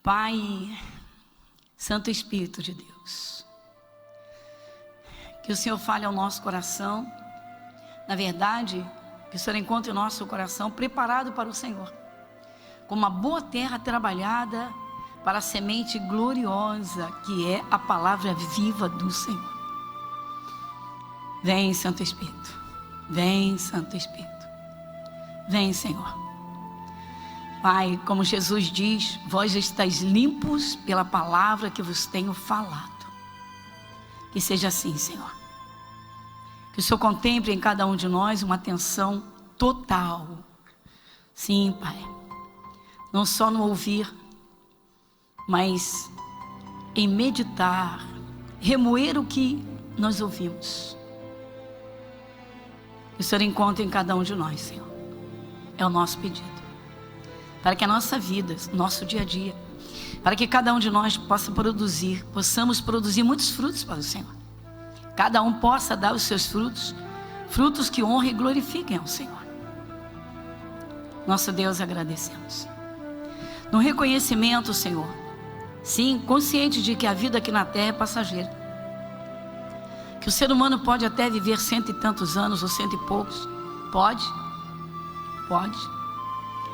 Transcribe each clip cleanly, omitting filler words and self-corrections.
Pai, Santo Espírito de Deus, que o Senhor fale ao nosso coração. Na verdade, que o Senhor encontre o nosso coração preparado para o Senhor, como uma boa terra trabalhada para a semente gloriosa, que é a palavra viva do Senhor. Vem, Santo Espírito. Vem, Santo Espírito. Vem, Senhor. Pai, como Jesus diz, vós estáis limpos pela palavra que vos tenho falado. Que seja assim, Senhor. Que o Senhor contemple em cada um de nós uma atenção total. Sim, Pai. Não só no ouvir, mas em meditar, remoer o que nós ouvimos. Que o Senhor encontre em cada um de nós, Senhor. É o nosso pedido. Para que a nossa vida, nosso dia a dia, para que cada um de nós possamos produzir muitos frutos para o Senhor. Cada um possa dar os seus frutos, frutos que honrem e glorifiquem ao Senhor. Nosso Deus, agradecemos. No reconhecimento, Senhor, sim, consciente de que a vida aqui na terra é passageira. Que o ser humano pode até viver 100 e tantos anos ou 100 e poucos. Pode.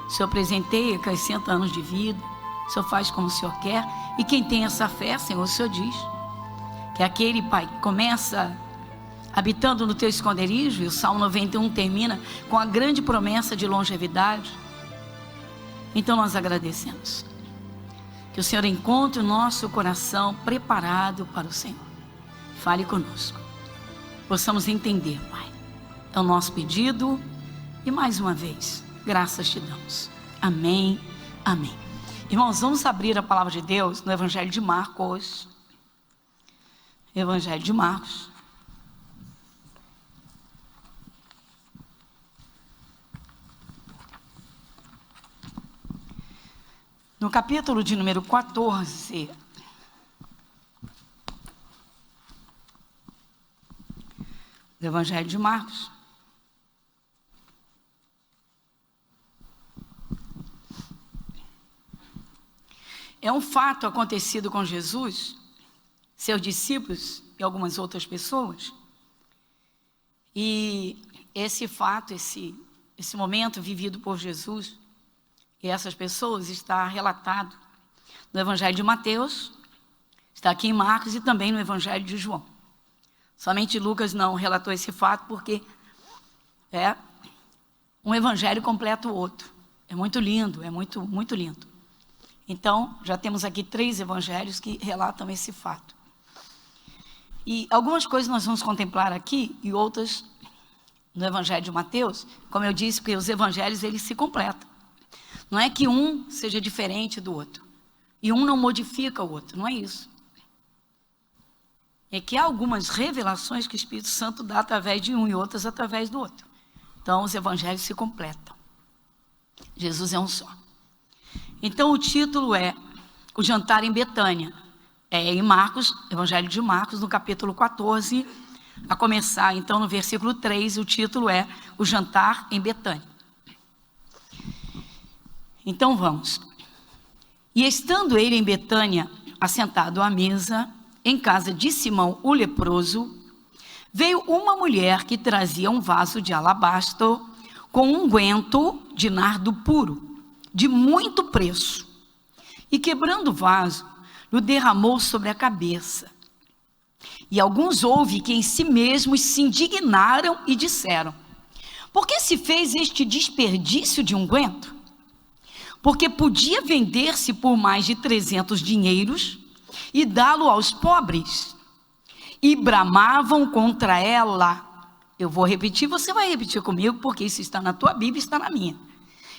O Senhor presenteia, acrescenta anos de vida. O Senhor faz como o Senhor quer. E quem tem essa fé, Senhor, o Senhor diz que aquele, Pai, que começa habitando no teu esconderijo, e o Salmo 91 termina com a grande promessa de longevidade. Então nós agradecemos. Que o Senhor encontre o nosso coração preparado para o Senhor. Fale conosco. Possamos entender, Pai. É o nosso pedido. E mais uma vez, graças te damos. Amém, amém. Irmãos, vamos abrir a palavra de Deus no Evangelho de Marcos. Evangelho de Marcos. No capítulo de número 14. Do Evangelho de Marcos. É um fato acontecido com Jesus, seus discípulos e algumas outras pessoas. E esse fato, esse momento vivido por Jesus e essas pessoas está relatado no Evangelho de Mateus, está aqui em Marcos e também no Evangelho de João. Somente Lucas não relatou esse fato porque um evangelho completa o outro. É muito lindo, é muito, muito lindo. Então, já temos aqui 3 evangelhos que relatam esse fato. E algumas coisas nós vamos contemplar aqui e outras no Evangelho de Mateus, como eu disse, porque os evangelhos eles se completam. Não é que um seja diferente do outro e um não modifica o outro, não é isso. É que há algumas revelações que o Espírito Santo dá através de um e outras através do outro. Então, os evangelhos se completam. Jesus é um só. Então, o título é O Jantar em Betânia. É em Marcos, Evangelho de Marcos, no capítulo 14, a começar, então, no versículo 3, o título é O Jantar em Betânia. Então, vamos. E estando ele em Betânia, assentado à mesa, em casa de Simão o leproso, veio uma mulher que trazia um vaso de alabastro com unguento de nardo puro, de muito preço, e quebrando o vaso, o derramou sobre a cabeça. E alguns houve que em si mesmos se indignaram e disseram: por que se fez este desperdício de unguento? Porque podia vender-se por mais de 300 dinheiros e dá-lo aos pobres. E bramavam contra ela. Eu vou repetir, você vai repetir comigo, porque isso está na tua Bíblia e está na minha.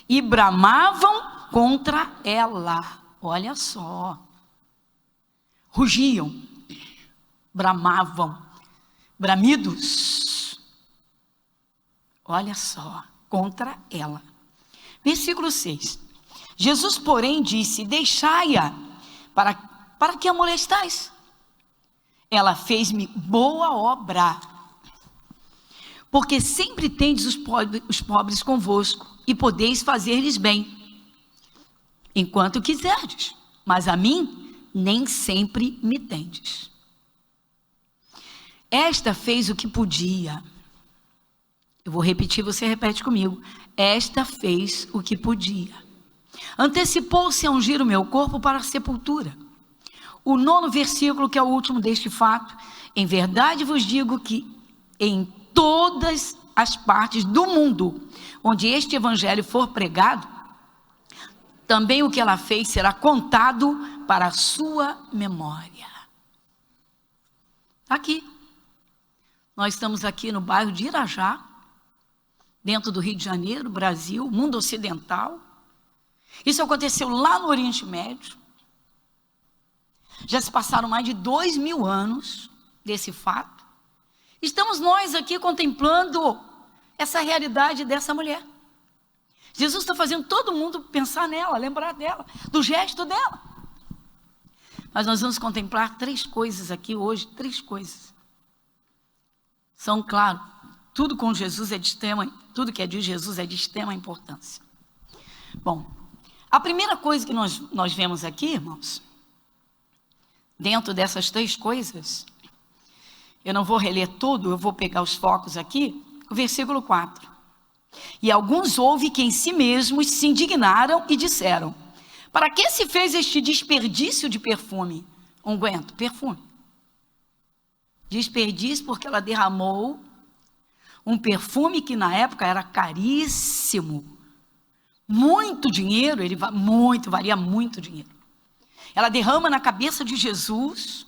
E bramavam contra ela. Olha só. Rugiam, bramavam, bramidos. Olha só, contra ela. Versículo 6. Jesus, porém, disse: deixai-a, para que a molestais? Ela fez-me boa obra. Porque sempre tendes os pobres convosco, e podeis fazer-lhes bem, enquanto quiserdes, mas a mim nem sempre me tendes. Esta fez o que podia. Eu vou repetir, você repete comigo. Esta fez o que podia. Antecipou-se a ungir o meu corpo para a sepultura. O 9º versículo, que é o último deste fato. Em verdade vos digo que em todas as partes do mundo, onde este evangelho for pregado, também o que ela fez será contado para a sua memória. Aqui. Nós estamos aqui no bairro de Irajá, dentro do Rio de Janeiro, Brasil, mundo ocidental. Isso aconteceu lá no Oriente Médio. Já se passaram mais de 2000 anos desse fato. Estamos nós aqui contemplando essa realidade dessa mulher. Jesus está fazendo todo mundo pensar nela, lembrar dela, do gesto dela. Mas nós vamos contemplar 3 coisas aqui hoje, 3 coisas. São, claro, tudo com Jesus é de extrema, tudo que é de Jesus é de extrema importância. Bom, a primeira coisa que nós vemos aqui, irmãos, dentro dessas 3 coisas, eu não vou reler tudo, eu vou pegar os focos aqui, o versículo 4. E alguns houve que em si mesmos se indignaram e disseram: para que se fez este desperdício de perfume? Unguento, perfume. Desperdício porque ela derramou um perfume que na época era caríssimo. Muito dinheiro, valia muito dinheiro. Ela derrama na cabeça de Jesus,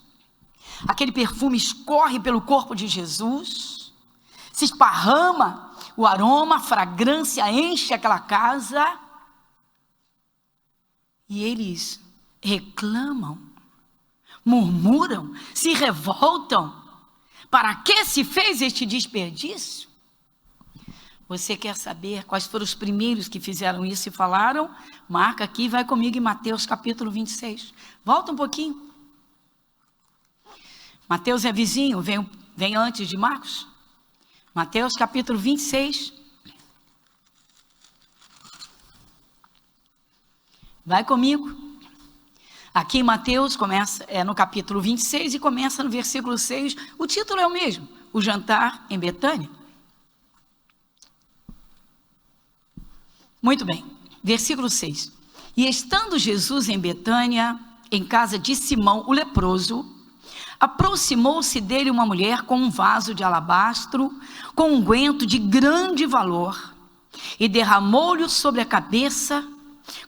aquele perfume escorre pelo corpo de Jesus, se esparrama o aroma, a fragrância enche aquela casa, e eles reclamam, murmuram, se revoltam. Para que se fez este desperdício? Você quer saber quais foram os primeiros que fizeram isso e falaram? Marca aqui e vai comigo em Mateus capítulo 26. Volta um pouquinho. Mateus é vizinho, vem antes de Marcos. Mateus capítulo 26. Vai comigo. Aqui em Mateus começa no capítulo 26 e começa no versículo 6. O título é o mesmo, o jantar em Betânia. Muito bem, versículo 6. E estando Jesus em Betânia, em casa de Simão o leproso, aproximou-se dele uma mulher com um vaso de alabastro, com unguento de grande valor, e derramou-lhe sobre a cabeça,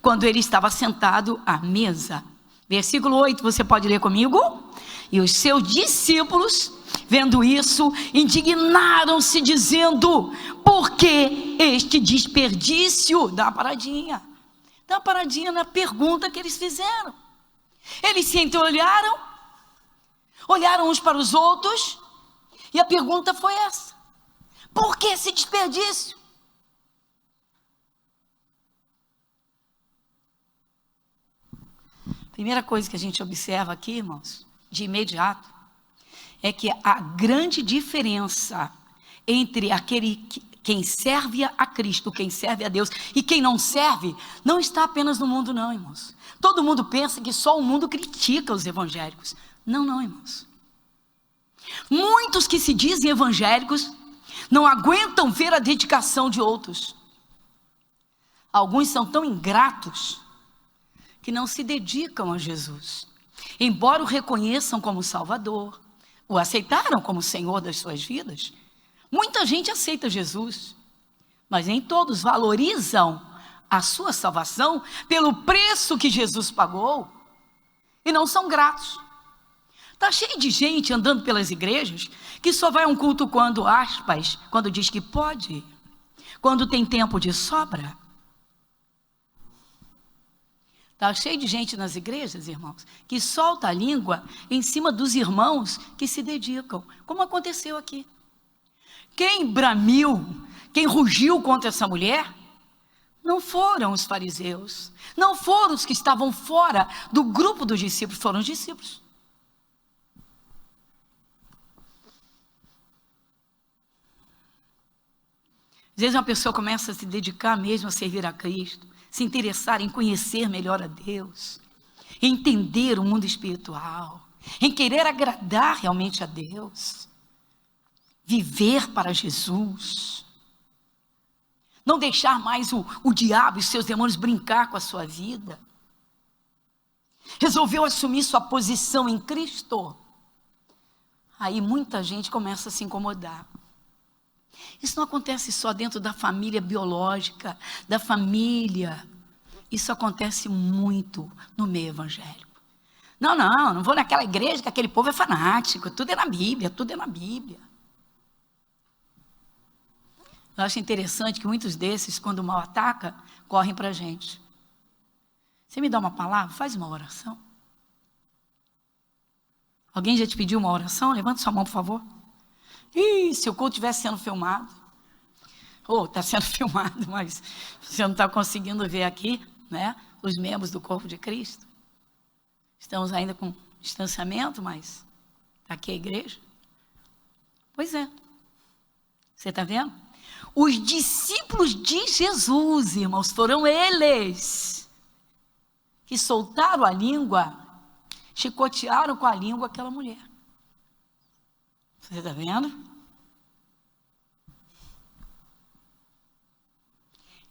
quando ele estava sentado à mesa. Versículo 8, você pode ler comigo? E os seus discípulos, vendo isso, indignaram-se, dizendo: por que este desperdício? Dá uma paradinha na pergunta que eles fizeram. Eles se entreolharam, olharam uns para os outros, e a pergunta foi essa: por que esse desperdício? Primeira coisa que a gente observa aqui, irmãos, de imediato, é que a grande diferença entre quem serve a Cristo, quem serve a Deus e quem não serve, não está apenas no mundo não, irmãos. Todo mundo pensa que só o mundo critica os evangélicos. Não, irmãos. Muitos que se dizem evangélicos não aguentam ver a dedicação de outros. Alguns são tão ingratos que não se dedicam a Jesus, embora o reconheçam como Salvador, o aceitaram como Senhor das suas vidas. Muita gente aceita Jesus, mas nem todos valorizam a sua salvação pelo preço que Jesus pagou, e não são gratos. Está cheio de gente andando pelas igrejas que só vai a um culto quando, aspas, quando diz que pode, quando tem tempo de sobra. Está cheio de gente nas igrejas, irmãos, que solta a língua em cima dos irmãos que se dedicam, como aconteceu aqui. Quem bramiu, quem rugiu contra essa mulher, não foram os fariseus, não foram os que estavam fora do grupo dos discípulos, foram os discípulos. Às vezes uma pessoa começa a se dedicar mesmo a servir a Cristo, se interessar em conhecer melhor a Deus, em entender o mundo espiritual, em querer agradar realmente a Deus, viver para Jesus, não deixar mais o diabo e os seus demônios brincar com a sua vida. Resolveu assumir sua posição em Cristo. Aí muita gente começa a se incomodar. Isso não acontece só dentro da família biológica, da família. Isso acontece muito no meio evangélico. Não vou naquela igreja que aquele povo é fanático, tudo é na Bíblia, tudo é na Bíblia. Eu acho interessante que muitos desses, quando o mal ataca, correm para a gente. Você me dá uma palavra? Faz uma oração. Alguém já te pediu uma oração? Levanta sua mão, por favor. Ih, se o culto estivesse sendo filmado. Está sendo filmado, mas você não está conseguindo ver aqui, né? Os membros do corpo de Cristo. Estamos ainda com distanciamento, mas está aqui a igreja. Pois é. Você está vendo? Os discípulos de Jesus, irmãos, foram eles que soltaram a língua, chicotearam com a língua aquela mulher. Você está vendo?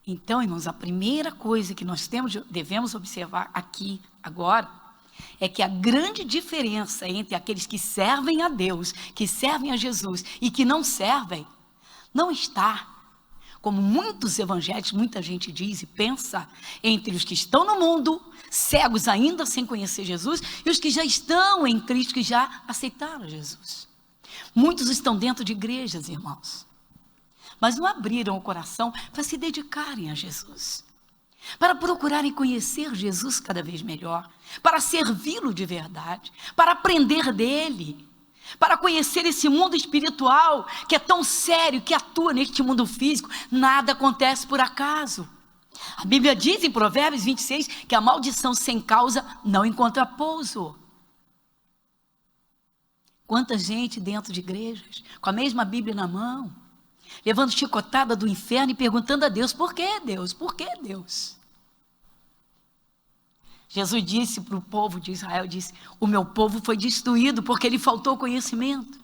Então, irmãos, a primeira coisa que nós devemos observar aqui, agora, é que a grande diferença entre aqueles que servem a Deus, que servem a Jesus e que não servem, não está, como muitos evangélicos, muita gente diz e pensa, entre os que estão no mundo, cegos ainda sem conhecer Jesus, e os que já estão em Cristo, que já aceitaram Jesus. Muitos estão dentro de igrejas, irmãos, mas não abriram o coração para se dedicarem a Jesus, para procurarem conhecer Jesus cada vez melhor, para servi-lo de verdade, para aprender dele, para conhecer esse mundo espiritual que é tão sério, que atua neste mundo físico. Nada acontece por acaso. A Bíblia diz em Provérbios 26 que a maldição sem causa não encontra pouso. Quanta gente dentro de igrejas, com a mesma Bíblia na mão, levando chicotada do inferno e perguntando a Deus: por que Deus? Por que Deus? Jesus disse para o povo de Israel, disse: o meu povo foi destruído porque lhe faltou conhecimento.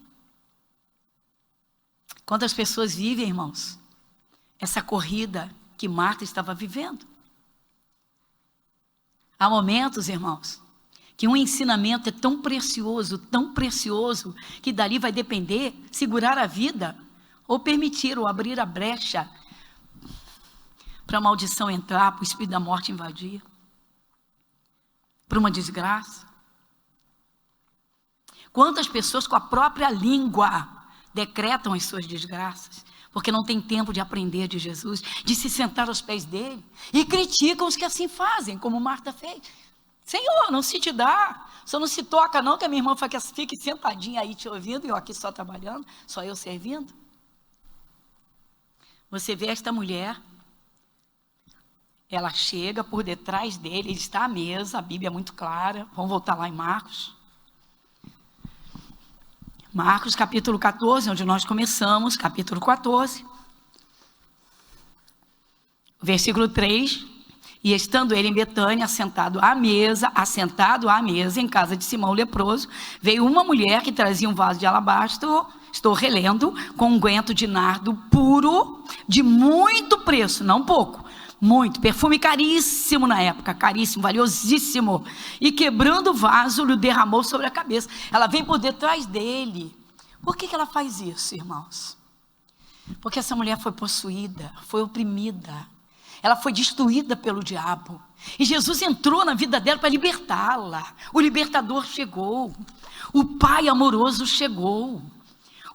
Quantas pessoas vivem, irmãos, essa corrida que Marta estava vivendo? Há momentos, irmãos, que um ensinamento é tão precioso, que dali vai depender segurar a vida ou permitir ou abrir a brecha para a maldição entrar, para o espírito da morte invadir, para uma desgraça. Quantas pessoas com a própria língua decretam as suas desgraças, porque não tem tempo de aprender de Jesus, de se sentar aos pés dele, e criticam os que assim fazem, como Marta fez. Senhor, não se te dá, só não se toca não, que a minha irmã fique sentadinha aí te ouvindo, e eu aqui só trabalhando, só eu servindo. Você vê esta mulher, ela chega por detrás dele, ele está à mesa, a Bíblia é muito clara. Vamos voltar lá em Marcos. Marcos capítulo 14, onde nós começamos, capítulo 14. Versículo 3. E estando ele em Betânia, assentado à mesa, em casa de Simão o leproso, veio uma mulher que trazia um vaso de alabastro, estou relendo, com unguento de nardo puro, de muito preço, não pouco, muito, perfume caríssimo na época, caríssimo, valiosíssimo, e quebrando o vaso, lhe derramou sobre a cabeça. Ela vem por detrás dele. Por que ela faz isso, irmãos? Porque essa mulher foi possuída, foi oprimida, ela foi destruída pelo diabo, e Jesus entrou na vida dela para libertá-la. O libertador chegou, o Pai amoroso chegou,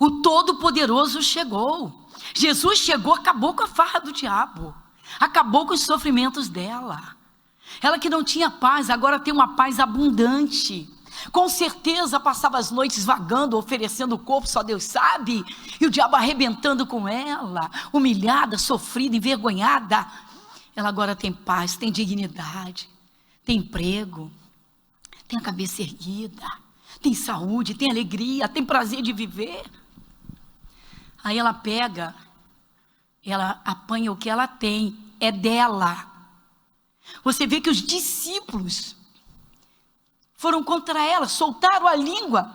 o Todo-Poderoso chegou. Jesus chegou, acabou com a farra do diabo, acabou com os sofrimentos dela. Ela que não tinha paz, agora tem uma paz abundante. Com certeza passava as noites vagando, oferecendo o corpo, só Deus sabe, e o diabo arrebentando com ela, humilhada, sofrida, envergonhada. Ela agora tem paz, tem dignidade, tem emprego, tem a cabeça erguida, tem saúde, tem alegria, tem prazer de viver. Aí ela pega, ela apanha o que ela tem, é dela. Você vê que os discípulos foram contra ela, soltaram a língua,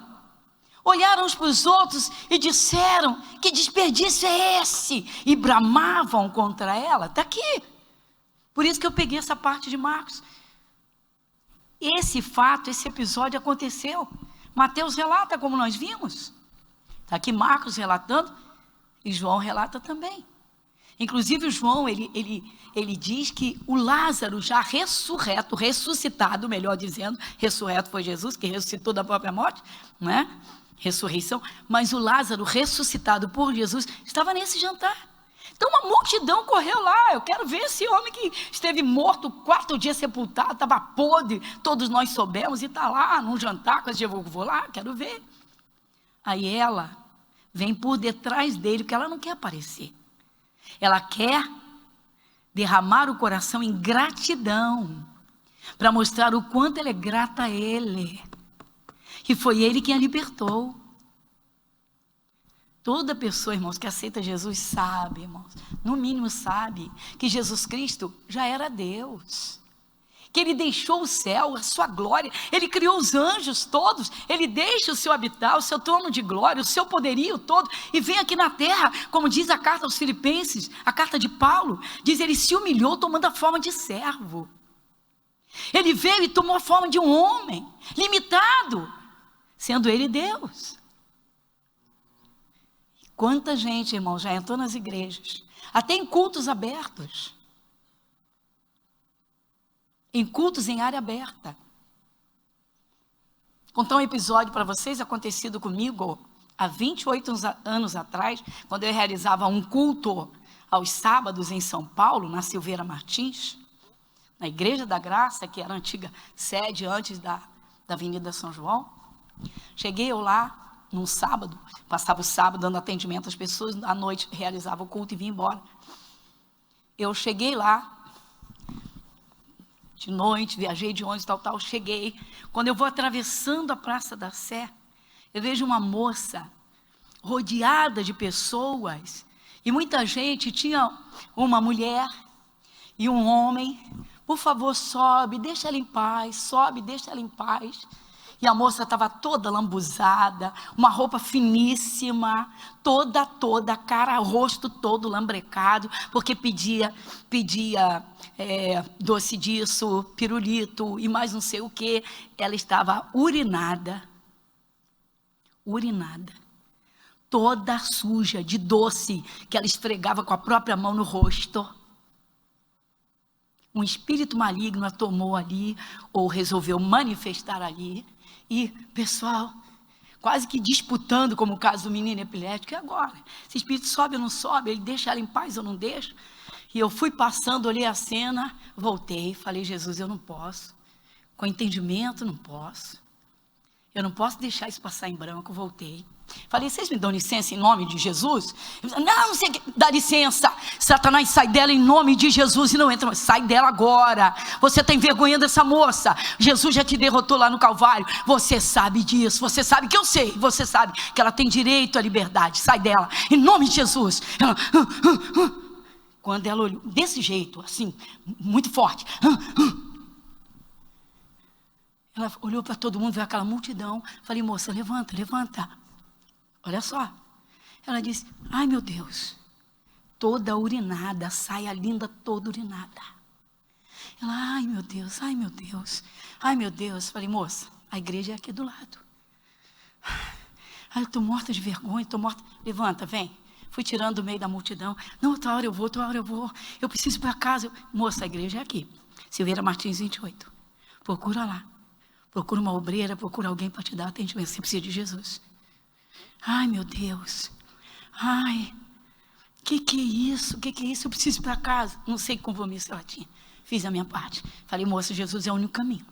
olharam uns para os outros e disseram: que desperdício é esse? E bramavam contra ela. Está aqui. Por isso que eu peguei essa parte de Marcos. Esse fato, esse episódio aconteceu. Mateus relata, como nós vimos. Está aqui Marcos relatando e João relata também. Inclusive o João, ele diz que o Lázaro já ressurreto, ressuscitado, melhor dizendo, ressurreto foi Jesus, que ressuscitou da própria morte, não é? Ressurreição. Mas o Lázaro, ressuscitado por Jesus, estava nesse jantar. Então uma multidão correu lá. Eu quero ver esse homem que esteve morto 4 dias sepultado, estava podre, todos nós soubemos, e está lá num jantar, eu vou lá, quero ver. Aí ela vem por detrás dele, porque ela não quer aparecer. Ela quer derramar o coração em gratidão, para mostrar o quanto ela é grata a ele, que foi ele quem a libertou. Toda pessoa, irmãos, que aceita Jesus sabe, irmãos, no mínimo sabe, que Jesus Cristo já era Deus, que ele deixou o céu, a sua glória, ele criou os anjos todos, ele deixa o seu habitat, o seu trono de glória, o seu poderio todo, e vem aqui na terra, como diz a carta aos Filipenses, a carta de Paulo, diz: ele se humilhou tomando a forma de servo, ele veio e tomou a forma de um homem, limitado, sendo ele Deus. Quanta gente, irmão, já entrou nas igrejas, até em cultos abertos, em cultos em área aberta. Contar um episódio para vocês, acontecido comigo há 28 anos atrás, quando eu realizava um culto aos sábados em São Paulo, na Silveira Martins, na Igreja da Graça, que era a antiga sede antes da Avenida São João. Cheguei eu lá num sábado, passava o sábado dando atendimento às pessoas, à noite realizava o culto e vim embora. Eu cheguei lá de noite, viajei de ônibus, tal, cheguei. Quando eu vou atravessando a Praça da Sé, eu vejo uma moça rodeada de pessoas, e muita gente, tinha uma mulher e um homem: por favor, sobe, deixa ela em paz, sobe, deixa ela em paz. E a moça estava toda lambuzada, uma roupa finíssima, toda, cara, rosto todo lambrecado, porque pedia doce disso, pirulito e mais não sei o que. Ela estava urinada, toda suja de doce, que ela esfregava com a própria mão no rosto. Um espírito maligno a tomou ali, ou resolveu manifestar ali. E, pessoal, quase que disputando, como o caso do menino epilético: e agora? Esse espírito sobe ou não sobe? Ele deixa ela em paz ou não deixa? E eu fui passando, olhei a cena, voltei, falei: Jesus, eu não posso, com entendimento não posso, eu não posso deixar isso passar em branco. Voltei, falei: vocês me dão licença em nome de Jesus? Não sei, dá licença. Satanás, sai dela em nome de Jesus e não entra. Sai dela agora, você está envergonhando essa moça. Jesus já te derrotou lá no Calvário, você sabe disso, você sabe que eu sei, você sabe que ela tem direito à liberdade. Sai dela, em nome de Jesus. Quando ela olhou desse jeito, assim, muito forte, ela olhou para todo mundo, viu aquela multidão. Falei: moça, levanta. Olha só, ela disse: ai meu Deus, toda urinada, saia linda toda urinada. Ela: ai meu Deus. Falei: moça, a igreja é aqui do lado. Ai, eu estou morta de vergonha, levanta, vem. Fui tirando do meio da multidão. Não, outra hora eu vou, eu preciso ir para casa. Moça, a igreja é aqui, Silveira Martins 28, procura lá, procura uma obreira, procura alguém para te dar atendimento, você precisa de Jesus. Ai meu Deus, ai, que é isso, eu preciso ir para casa. Não sei que compromisso ela tinha, fiz a minha parte. Falei: moça, Jesus é o único caminho.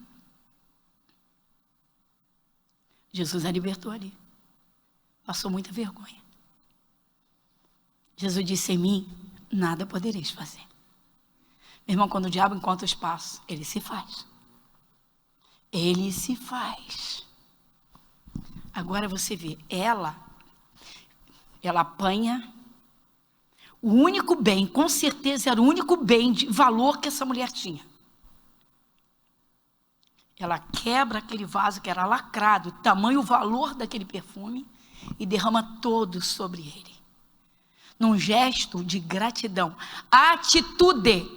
Jesus a libertou ali, passou muita vergonha. Jesus disse: em mim nada podereis fazer. Meu irmão, quando o diabo encontra espaço, ele se faz. Agora você vê, ela apanha o único bem, com certeza era o único bem de valor que essa mulher tinha. Ela quebra aquele vaso que era lacrado, tamanho o valor daquele perfume, e derrama todo sobre ele. Num gesto de gratidão. Atitude.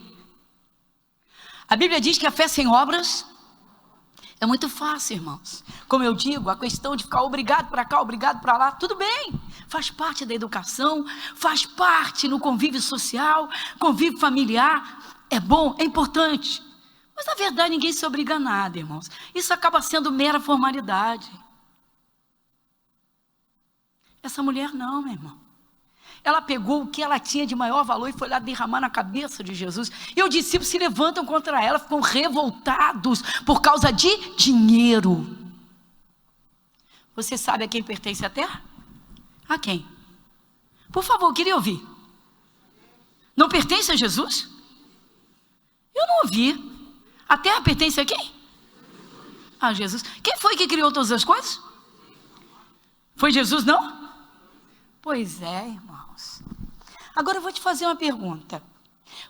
A Bíblia diz que a fé sem obras é muito fácil, irmãos. Como eu digo, a questão de ficar obrigado para cá, obrigado para lá, tudo bem. Faz parte da educação, faz parte no convívio social, convívio familiar. É bom, é importante. Mas na verdade ninguém se obriga a nada, irmãos. Isso acaba sendo mera formalidade. Essa mulher não, meu irmão. Ela pegou o que ela tinha de maior valor e foi lá derramar na cabeça de Jesus. E os discípulos se levantam contra ela, ficam revoltados por causa de dinheiro. Você sabe a quem pertence a terra? A quem? Por favor, queria ouvir. Não pertence a Jesus? Eu não ouvi. A terra pertence a quem? A Jesus. Quem foi que criou todas as coisas? Foi Jesus, não? Pois é, irmãos. Agora eu vou te fazer uma pergunta.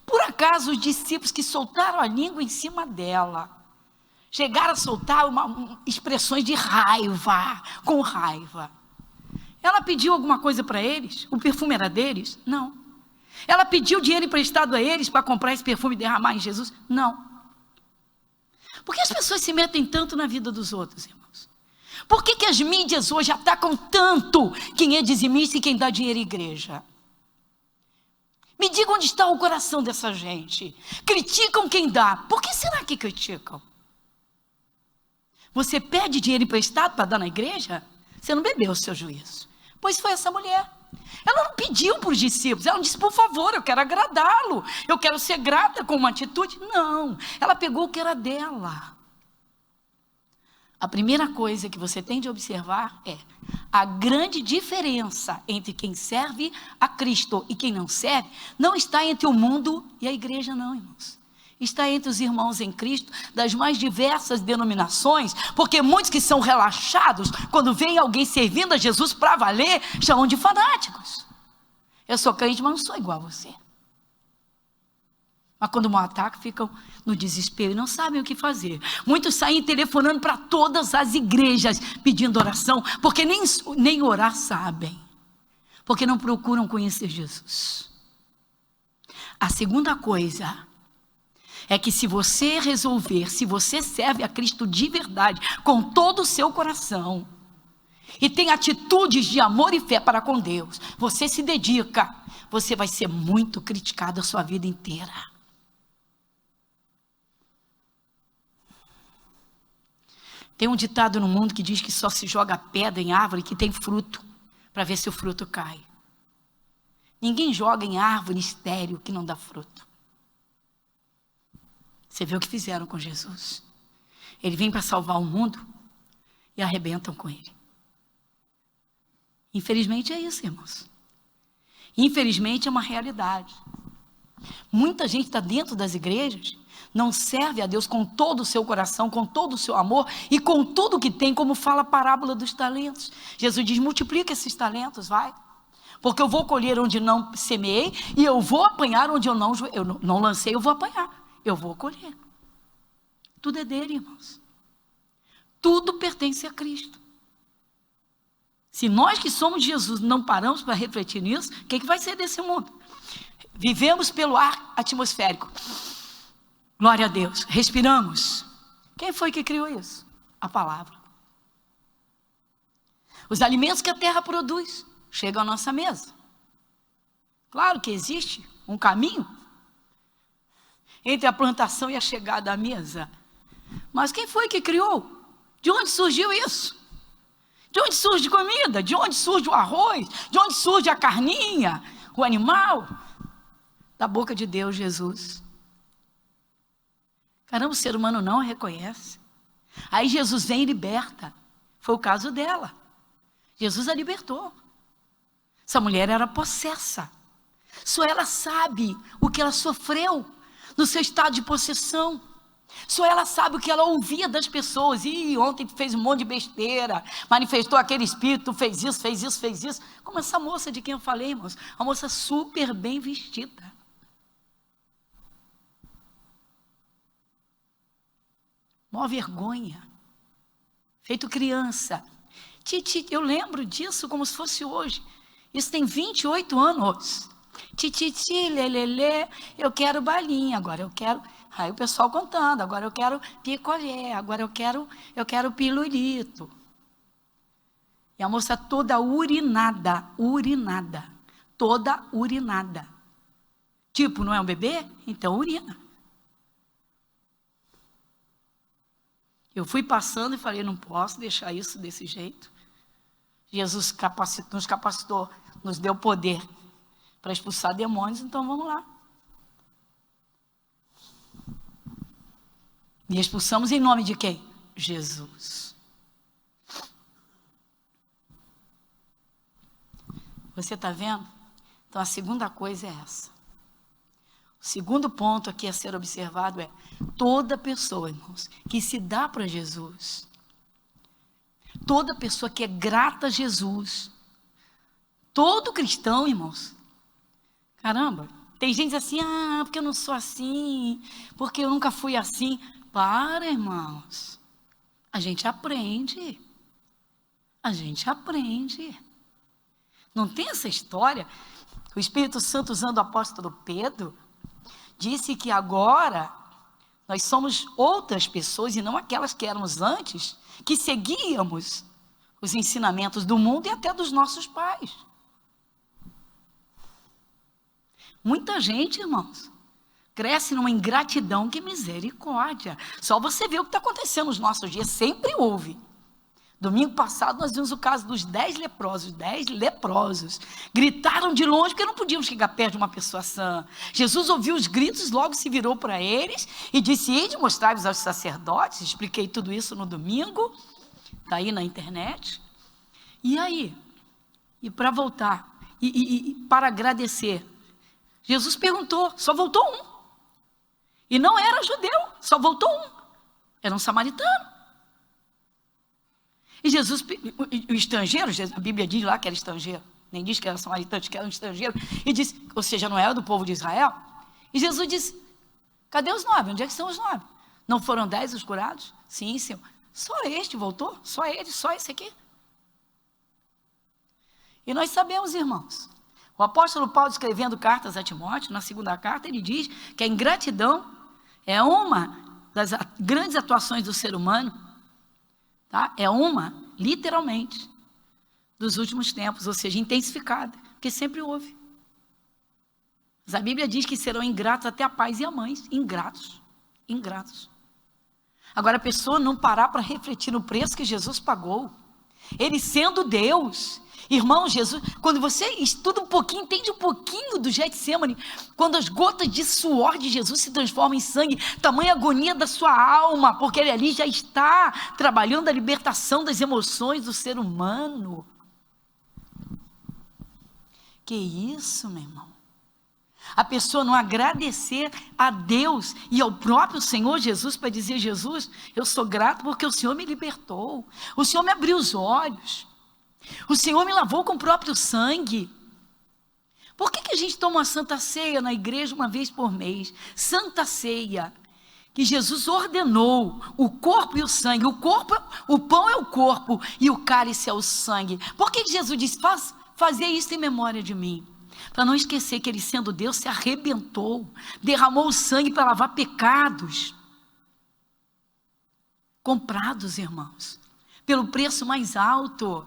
Por acaso os discípulos que soltaram a língua em cima dela, chegaram a soltar expressões de raiva, com raiva. Ela pediu alguma coisa para eles? O perfume era deles? Não. Ela pediu dinheiro emprestado a eles para comprar esse perfume e derramar em Jesus? Não. Por que as pessoas se metem tanto na vida dos outros, irmãos? Por que as mídias hoje atacam tanto quem é dizimista e quem dá dinheiro à igreja? Me diga onde está o coração dessa gente. Criticam quem dá. Por que será que criticam? Você pede dinheiro emprestado para dar na igreja? Você não bebeu o seu juízo. Pois foi essa mulher. Ela não pediu para os discípulos, ela não disse, por favor, eu quero agradá-lo, eu quero ser grata com uma atitude. Não, ela pegou o que era dela. A primeira coisa que você tem de observar é a grande diferença entre quem serve a Cristo e quem não serve, não está entre o mundo e a igreja não, irmãos. Está entre os irmãos em Cristo, das mais diversas denominações, porque muitos que são relaxados, quando vem alguém servindo a Jesus para valer, chamam de fanáticos. Eu sou crente, mas não sou igual a você. Mas quando um ataque, ficam no desespero e não sabem o que fazer. Muitos saem telefonando para todas as igrejas, pedindo oração, porque nem orar sabem, porque não procuram conhecer Jesus. A segunda coisa é que se você resolver, se você serve a Cristo de verdade, com todo o seu coração, e tem atitudes de amor e fé para com Deus, você se dedica, você vai ser muito criticado a sua vida inteira. Tem um ditado no mundo que diz que só se joga pedra em árvore que tem fruto, para ver se o fruto cai. Ninguém joga em árvore estéril que não dá fruto. Você vê o que fizeram com Jesus. Ele vem para salvar o mundo e arrebentam com ele. Infelizmente é isso, irmãos. Infelizmente é uma realidade. Muita gente está dentro das igrejas, não serve a Deus com todo o seu coração, com todo o seu amor e com tudo que tem, como fala a parábola dos talentos. Jesus diz, multiplica esses talentos, vai. Porque eu vou colher onde não semeei e eu vou apanhar onde eu não lancei, eu vou apanhar. Eu vou colher. Tudo é dele, irmãos. Tudo pertence a Cristo. Se nós que somos de Jesus não paramos para refletir nisso, o que vai ser desse mundo? Vivemos pelo ar atmosférico. Glória a Deus. Respiramos. Quem foi que criou isso? A palavra. Os alimentos que a terra produz chegam à nossa mesa. Claro que existe um caminho entre a plantação e a chegada à mesa. Mas quem foi que criou? De onde surgiu isso? De onde surge comida? De onde surge o arroz? De onde surge a carninha? O animal? Da boca de Deus, Jesus. Caramba, o ser humano não reconhece. Aí Jesus vem e liberta. Foi o caso dela. Jesus a libertou. Essa mulher era possessa. Só ela sabe o que ela sofreu no seu estado de possessão. Só ela sabe o que ela ouvia das pessoas. E ontem fez um monte de besteira, manifestou aquele espírito, fez isso, fez isso, fez isso. Como essa moça de quem eu falei, irmãos. Uma moça super bem vestida. Mó vergonha. Feito criança. Eu lembro disso como se fosse hoje. Isso tem 28 anos. Tititi, lelele, eu quero balinha, agora eu quero... Aí o pessoal contando, agora eu quero picolé, agora eu quero pirulito. E a moça toda urinada, toda urinada. Tipo, não é um bebê? Então urina. Eu fui passando e falei, não posso deixar isso desse jeito. Jesus nos capacitou, nos deu poder para expulsar demônios, então vamos lá. E expulsamos em nome de quem? Jesus. Você está vendo? Então a segunda coisa é essa. O segundo ponto aqui a ser observado é toda pessoa, irmãos, que se dá para Jesus, toda pessoa que é grata a Jesus, todo cristão, irmãos, caramba, tem gente assim, porque eu não sou assim, porque eu nunca fui assim. Para, irmãos, a gente aprende, não tem essa história. O Espírito Santo, usando o apóstolo Pedro, disse que agora nós somos outras pessoas e não aquelas que éramos antes, que seguíamos os ensinamentos do mundo e até dos nossos pais. Muita gente, irmãos, cresce numa ingratidão, que misericórdia. Só você vê o que está acontecendo nos nossos dias, sempre houve. Domingo passado nós vimos o caso dos 10 leprosos, 10 leprosos, gritaram de longe porque não podiam chegar perto de uma pessoa sã. Jesus ouviu os gritos, logo se virou para eles e disse, ide mostrai-vos aos sacerdotes. Expliquei tudo isso no domingo, está aí na internet. E aí, e para voltar, e para agradecer, Jesus perguntou, só voltou um, e não era judeu, só voltou um, era um samaritano. E Jesus, o estrangeiro, a Bíblia diz lá que era estrangeiro, nem diz que era samaritano, diz que era um estrangeiro, e disse, ou seja, não era do povo de Israel. E Jesus disse, cadê os 9? Onde é que estão os 9? Não foram 10 os curados? Sim, Senhor. Só este voltou? Só ele, só esse aqui? E nós sabemos, irmãos, o apóstolo Paulo, escrevendo cartas a Timóteo, na segunda carta, ele diz que a ingratidão é uma das grandes atuações do ser humano. Tá? É uma, literalmente, dos últimos tempos, ou seja, intensificada, porque sempre houve. Mas a Bíblia diz que serão ingratos até a pais e a mães, ingratos. Agora a pessoa não parar para refletir no preço que Jesus pagou, ele sendo Deus. Irmão, Jesus, quando você estuda um pouquinho, entende um pouquinho do Getsêmani, quando as gotas de suor de Jesus se transformam em sangue, tamanha agonia da sua alma, porque ele ali já está trabalhando a libertação das emoções do ser humano. Que isso, meu irmão? A pessoa não agradecer a Deus e ao próprio Senhor Jesus para dizer, Jesus, eu sou grato porque o Senhor me libertou, o Senhor me abriu os olhos, o Senhor me lavou com o próprio sangue. Por que a gente toma uma santa ceia na igreja uma vez por mês? Santa ceia, que Jesus ordenou, o corpo e o sangue. O pão é o corpo e o cálice é o sangue. Por que Jesus disse, fazer isso em memória de mim? Para não esquecer que ele, sendo Deus, se arrebentou, derramou o sangue para lavar pecados. Comprados, irmãos, pelo preço mais alto.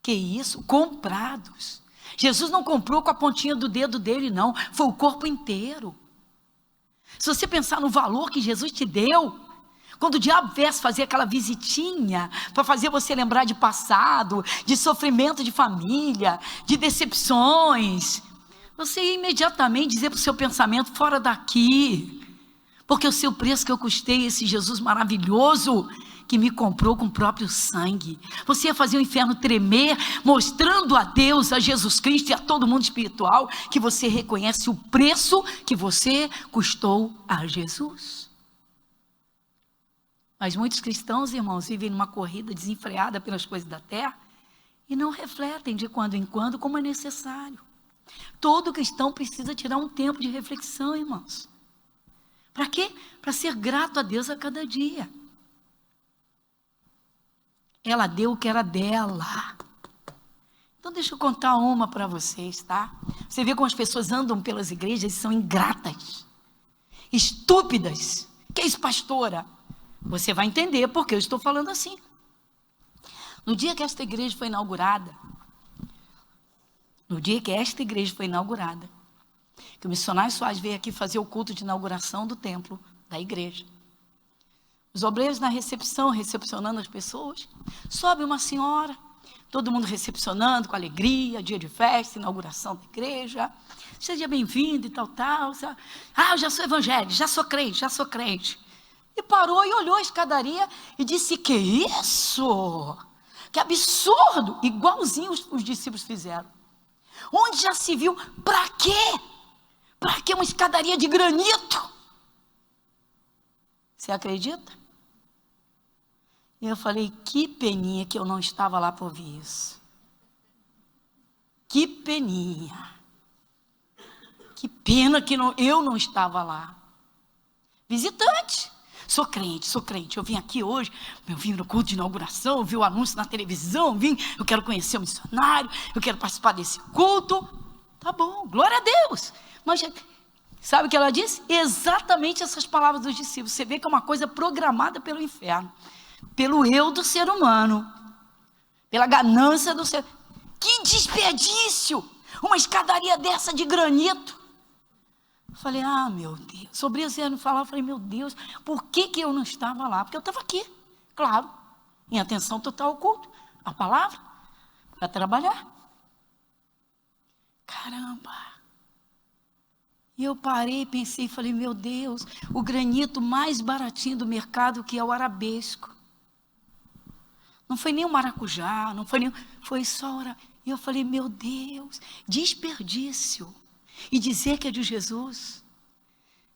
Que isso? Comprados. Jesus não comprou com a pontinha do dedo dele, não. Foi o corpo inteiro. Se você pensar no valor que Jesus te deu, quando o diabo viesse fazer aquela visitinha, para fazer você lembrar de passado, de sofrimento de família, de decepções, você ia imediatamente dizer para o seu pensamento, fora daqui, porque o seu preço que eu custei, esse Jesus maravilhoso, que me comprou com o próprio sangue. Você ia fazer o inferno tremer, mostrando a Deus, a Jesus Cristo e a todo mundo espiritual, que você reconhece o preço que você custou a Jesus. Mas muitos cristãos, irmãos, vivem numa corrida desenfreada pelas coisas da terra e não refletem de quando em quando como é necessário. Todo cristão precisa tirar um tempo de reflexão, irmãos, Para quê? Para ser grato a Deus a cada dia. Ela deu o que era dela. Então deixa eu contar uma para vocês, tá? Você vê como as pessoas andam pelas igrejas e são ingratas, estúpidas. Que é isso, pastora? Você vai entender porque eu estou falando assim. No dia que esta igreja foi inaugurada, que o missionário Soares veio aqui fazer o culto de inauguração do templo da igreja. Os obreiros na recepção, recepcionando as pessoas, sobe uma senhora, todo mundo recepcionando com alegria, dia de festa, inauguração da igreja, seja bem-vindo e tal. Eu já sou evangélico, já sou crente. E parou e olhou a escadaria e disse, que isso? Que absurdo! Igualzinho os discípulos fizeram. Onde já se viu? Para quê? Para que uma escadaria de granito? Você acredita? E eu falei, que peninha que eu não estava lá para ouvir isso. Que peninha. Que pena que eu não estava lá. Visitante. Sou crente. Eu vim aqui hoje, eu vim no culto de inauguração, vi o anúncio na televisão, eu quero conhecer o missionário, eu quero participar desse culto. Tá bom, glória a Deus. Mas sabe o que ela disse? Exatamente essas palavras dos discípulos. Você vê que é uma coisa programada pelo inferno, pelo eu do ser humano, pela ganância do ser. Que desperdício! Uma escadaria dessa de granito. Eu falei, meu Deus. Sobre isso eu falava, eu falei, meu Deus, por que eu não estava lá? Porque eu estava aqui, claro, em atenção total ao culto, à palavra, para trabalhar. Caramba! E eu parei, pensei, falei, meu Deus, o granito mais baratinho do mercado, que é o arabesco. Não foi nem o maracujá, foi só o arabesco. E eu falei, meu Deus, desperdício. E dizer que é de Jesus.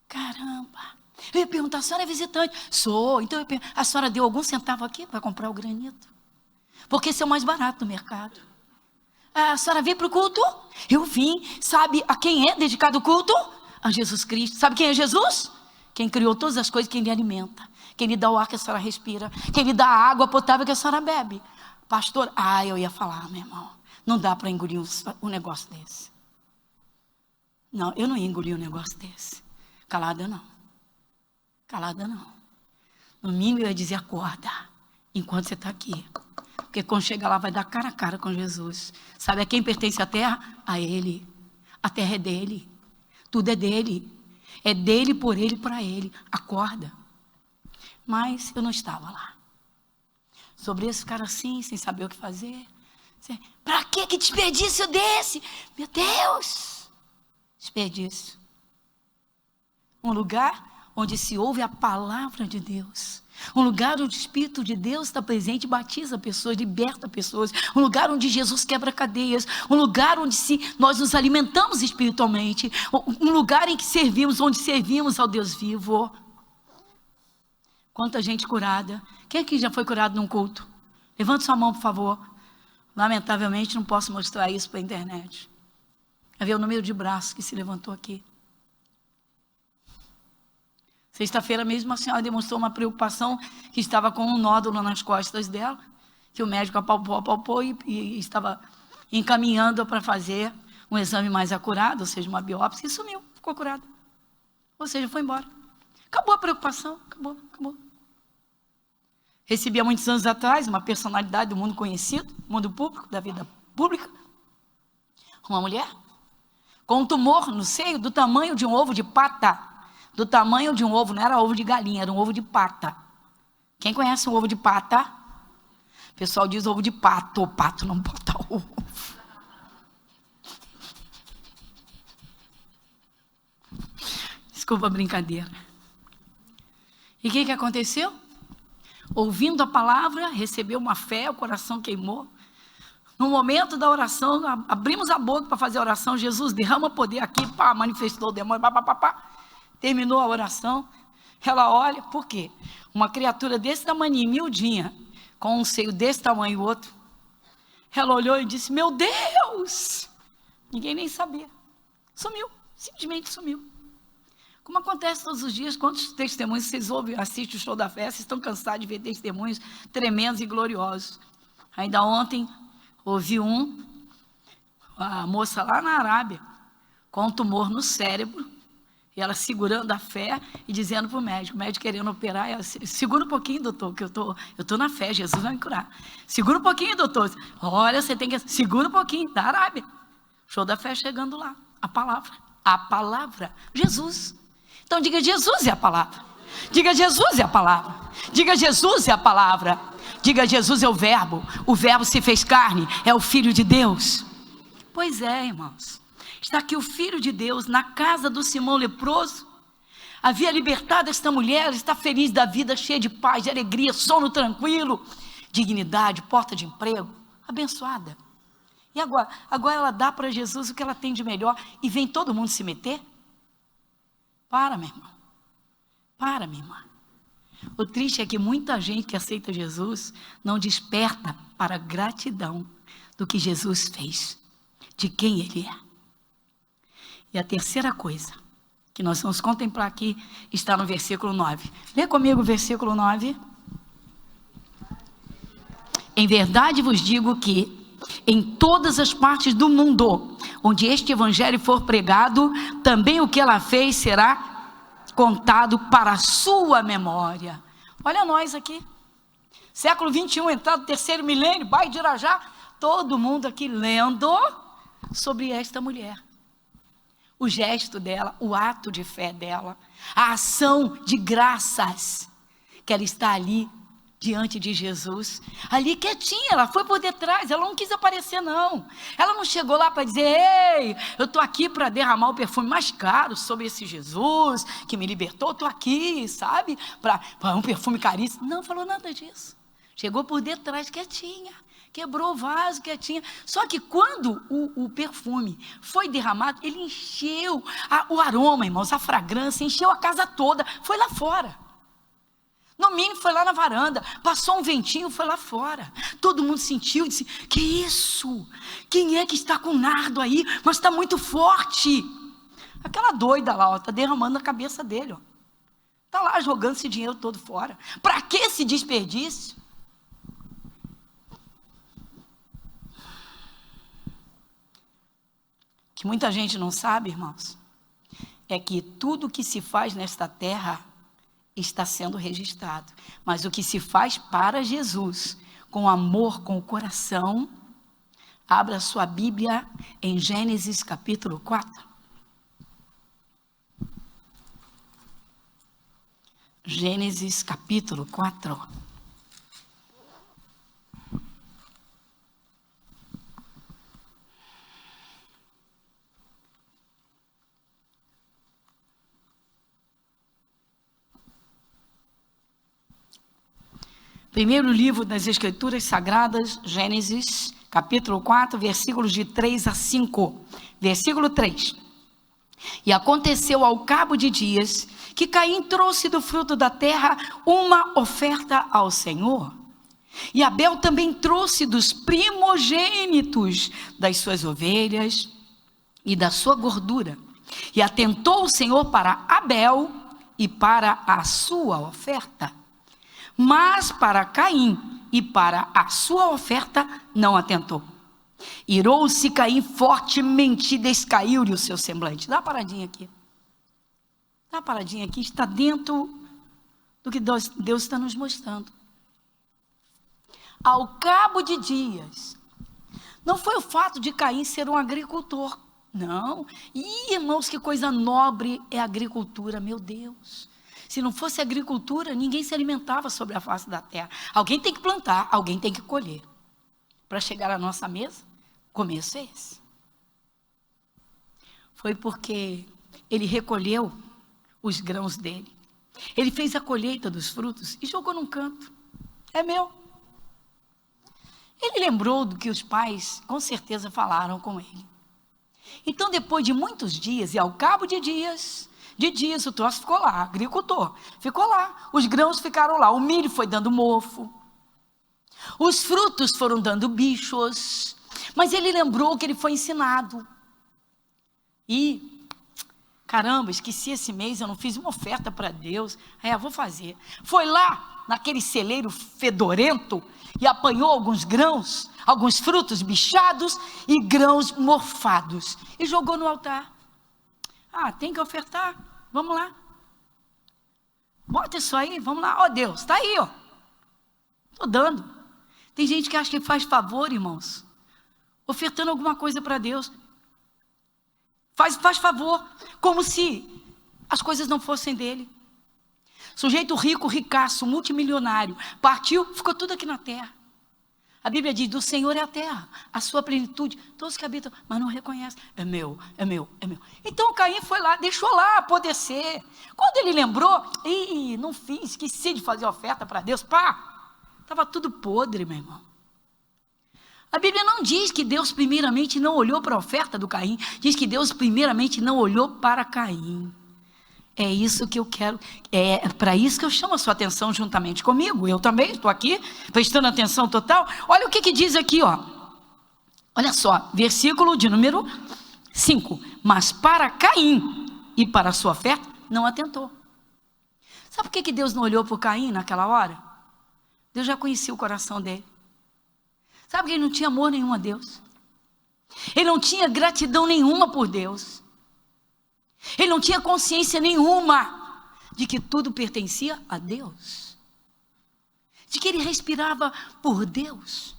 Caramba. Eu ia perguntar, a senhora é visitante? Sou. Então eu pergunto, a senhora deu algum centavo aqui para comprar o granito? Porque esse é o mais barato no mercado. A senhora veio para o culto? Eu vim. Sabe a quem é dedicado o culto? A Jesus Cristo. Sabe quem é Jesus? Quem criou todas as coisas, quem lhe alimenta. Quem lhe dá o ar que a senhora respira. Quem lhe dá a água potável que a senhora bebe. Pastor, eu ia falar, meu irmão. Não dá para engolir um negócio desse. Não, eu não ia engolir um negócio desse. Calada não. No mínimo eu ia dizer, acorda, enquanto você está aqui. Porque quando chega lá vai dar cara a cara com Jesus. Sabe a quem pertence a terra? A Ele. A terra é dele. Tudo é dele. É dele, por ele, para ele. Acorda. Mas eu não estava lá. Sobre esse cara assim, sem saber o que fazer. Para que desperdício desse? Meu Deus! Desperdício. Um lugar onde se ouve a palavra de Deus. Um lugar onde o Espírito de Deus está presente e batiza pessoas, liberta pessoas. Um lugar onde Jesus quebra cadeias. Um lugar onde nós nos alimentamos espiritualmente. Um lugar em que onde servimos ao Deus vivo. Quanta gente curada. Quem aqui já foi curado num culto? Levante sua mão, por favor. Lamentavelmente não posso mostrar isso para a internet. Vai ver o número de braços que se levantou aqui. Sexta-feira mesmo a senhora demonstrou uma preocupação que estava com um nódulo nas costas dela, que o médico apalpou e estava encaminhando para fazer um exame mais acurado, ou seja, uma biópsia, e sumiu, ficou curada. Ou seja, foi embora. Acabou a preocupação, acabou. Recebi há muitos anos atrás uma personalidade do mundo conhecido, mundo público, da vida pública, uma mulher com um tumor no seio do tamanho de um ovo de pata. Do tamanho de um ovo, não era ovo de galinha, era um ovo de pata. Quem conhece um ovo de pata? O pessoal diz ovo de pato. O pato não bota ovo. Desculpa a brincadeira. E o que aconteceu? Ouvindo a palavra, recebeu uma fé, o coração queimou. No momento da oração, abrimos a boca para fazer a oração. Jesus, derrama poder aqui, manifestou o demônio, terminou a oração. Ela olha, por quê? Uma criatura desse tamanho, miudinha, com um seio desse tamanho e o outro. Ela olhou e disse, meu Deus! Ninguém nem sabia. Sumiu, simplesmente sumiu. Como acontece todos os dias, quantos testemunhos vocês ouvem, assistem o show da fé, vocês estão cansados de ver testemunhos tremendos e gloriosos. Ainda ontem, ouvi a moça lá na Arábia, com um tumor no cérebro, e ela segurando a fé e dizendo para o médico querendo operar, ela, segura um pouquinho, doutor, que eu tô na fé, Jesus vai me curar. Segura um pouquinho, doutor. Olha, você tem que... Segura um pouquinho, da Arábia. Show da fé chegando lá. A palavra, Jesus. Então diga, Jesus é a palavra. Diga, Jesus é a palavra. Diga, Jesus é a palavra. Diga, Jesus é o verbo se fez carne, é o Filho de Deus. Pois é, irmãos. Está aqui o Filho de Deus na casa do Simão leproso. Havia libertado esta mulher, está feliz da vida, cheia de paz, de alegria, sono tranquilo, dignidade, porta de emprego, abençoada. E agora ela dá para Jesus o que ela tem de melhor e vem todo mundo se meter? Para, meu irmão. Para, minha irmã. O triste é que muita gente que aceita Jesus não desperta para a gratidão do que Jesus fez, de quem Ele é. E a terceira coisa que nós vamos contemplar aqui está no versículo 9. Lê comigo o versículo 9. Em verdade vos digo que em todas as partes do mundo onde este evangelho for pregado, também o que ela fez será contado para a sua memória. Olha nós aqui, século 21, entrado no terceiro milênio, bairro de Irajá, todo mundo aqui lendo sobre esta mulher. O gesto dela, o ato de fé dela, a ação de graças, que ela está ali diante de Jesus, ali quietinha, ela foi por detrás, ela não quis aparecer não, ela não chegou lá para dizer, ei, eu estou aqui para derramar o perfume mais caro sobre esse Jesus, que me libertou, estou aqui, sabe, para um perfume caríssimo, não falou nada disso, chegou por detrás quietinha, quebrou o vaso quietinha, só que quando o perfume foi derramado, ele encheu o aroma, irmãos, a fragrância, encheu a casa toda, foi lá fora. No mínimo foi lá na varanda, passou um ventinho, foi lá fora, todo mundo sentiu, disse, que isso? Quem é que está com nardo aí? Mas está muito forte. Aquela doida lá, está derramando na cabeça dele, está lá jogando esse dinheiro todo fora. Para que esse desperdício? Que muita gente não sabe, irmãos, é que tudo que se faz nesta terra está sendo registrado, mas o que se faz para Jesus, com amor, com o coração, abra sua Bíblia em Gênesis capítulo 4. Gênesis capítulo 4. Primeiro livro das Escrituras Sagradas, Gênesis, capítulo 4, versículos de 3 a 5. Versículo 3. E aconteceu ao cabo de dias, que Caim trouxe do fruto da terra uma oferta ao Senhor. E Abel também trouxe dos primogênitos das suas ovelhas e da sua gordura. E atentou o Senhor para Abel e para a sua oferta. Mas para Caim e para a sua oferta não atentou. Irou-se Caim fortemente e descaiu-lhe o seu semblante. Dá uma paradinha aqui. Dá uma paradinha aqui, está dentro do que Deus está nos mostrando. Ao cabo de dias, não foi o fato de Caim ser um agricultor, não. E irmãos, que coisa nobre é a agricultura, meu Deus. Se não fosse agricultura, ninguém se alimentava sobre a face da terra. Alguém tem que plantar, alguém tem que colher. Para chegar à nossa mesa, o começo é esse. Foi porque ele recolheu os grãos dele. Ele fez a colheita dos frutos e jogou num canto. É meu. Ele lembrou do que os pais, com certeza, falaram com ele. Então, depois de muitos dias, e ao cabo de dias, o troço ficou lá, agricultor, ficou lá, os grãos ficaram lá, o milho foi dando mofo, os frutos foram dando bichos, mas ele lembrou que ele foi ensinado, e Caramba, esqueci esse mês, eu não fiz uma oferta para Deus. Vou fazer. Foi lá, naquele celeiro fedorento, e apanhou alguns grãos, alguns frutos bichados e grãos morfados, e jogou no altar. Tem que ofertar, vamos lá. Bota isso aí, vamos lá. Deus, está aí, estou dando. Tem gente que acha que faz favor, irmãos, ofertando alguma coisa para Deus. Faz favor, como se as coisas não fossem dele. Sujeito rico, ricaço, multimilionário, partiu, ficou tudo aqui na terra. A Bíblia diz, do Senhor é a terra, a sua plenitude, todos que habitam, mas não reconhecem, é meu, é meu, é meu. Então Caim foi lá, deixou lá apodrecer. Quando ele lembrou, não fiz, esqueci de fazer oferta para Deus, estava tudo podre, meu irmão. A Bíblia não diz que Deus primeiramente não olhou para a oferta do Caim, diz que Deus primeiramente não olhou para Caim. É isso que eu quero, é para isso que eu chamo a sua atenção juntamente comigo. Eu também estou aqui, prestando atenção total. Olha o que diz aqui, olha só, versículo de número 5. Mas para Caim e para a sua oferta, não atentou. Sabe por que Deus não olhou para o Caim naquela hora? Deus já conhecia o coração dele. Sabe que ele não tinha amor nenhum a Deus. Ele não tinha gratidão nenhuma por Deus. Ele não tinha consciência nenhuma de que tudo pertencia a Deus. De que ele respirava por Deus.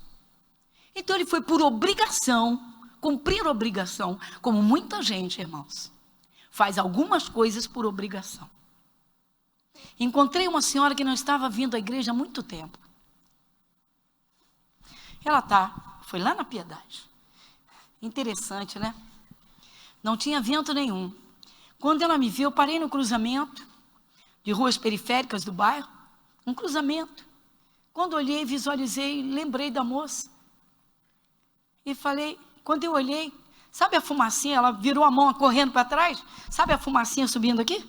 Então ele foi por obrigação, cumprir obrigação, como muita gente, irmãos, faz algumas coisas por obrigação. Encontrei uma senhora que não estava vindo à igreja há muito tempo. Ela foi lá na Piedade. Interessante, né? Não tinha vento nenhum. Quando ela me viu, eu parei no cruzamento de ruas periféricas do bairro, um cruzamento. Quando olhei, visualizei, lembrei da moça. E falei, quando eu olhei, sabe a fumacinha? Ela virou a mão correndo para trás. Sabe a fumacinha subindo aqui?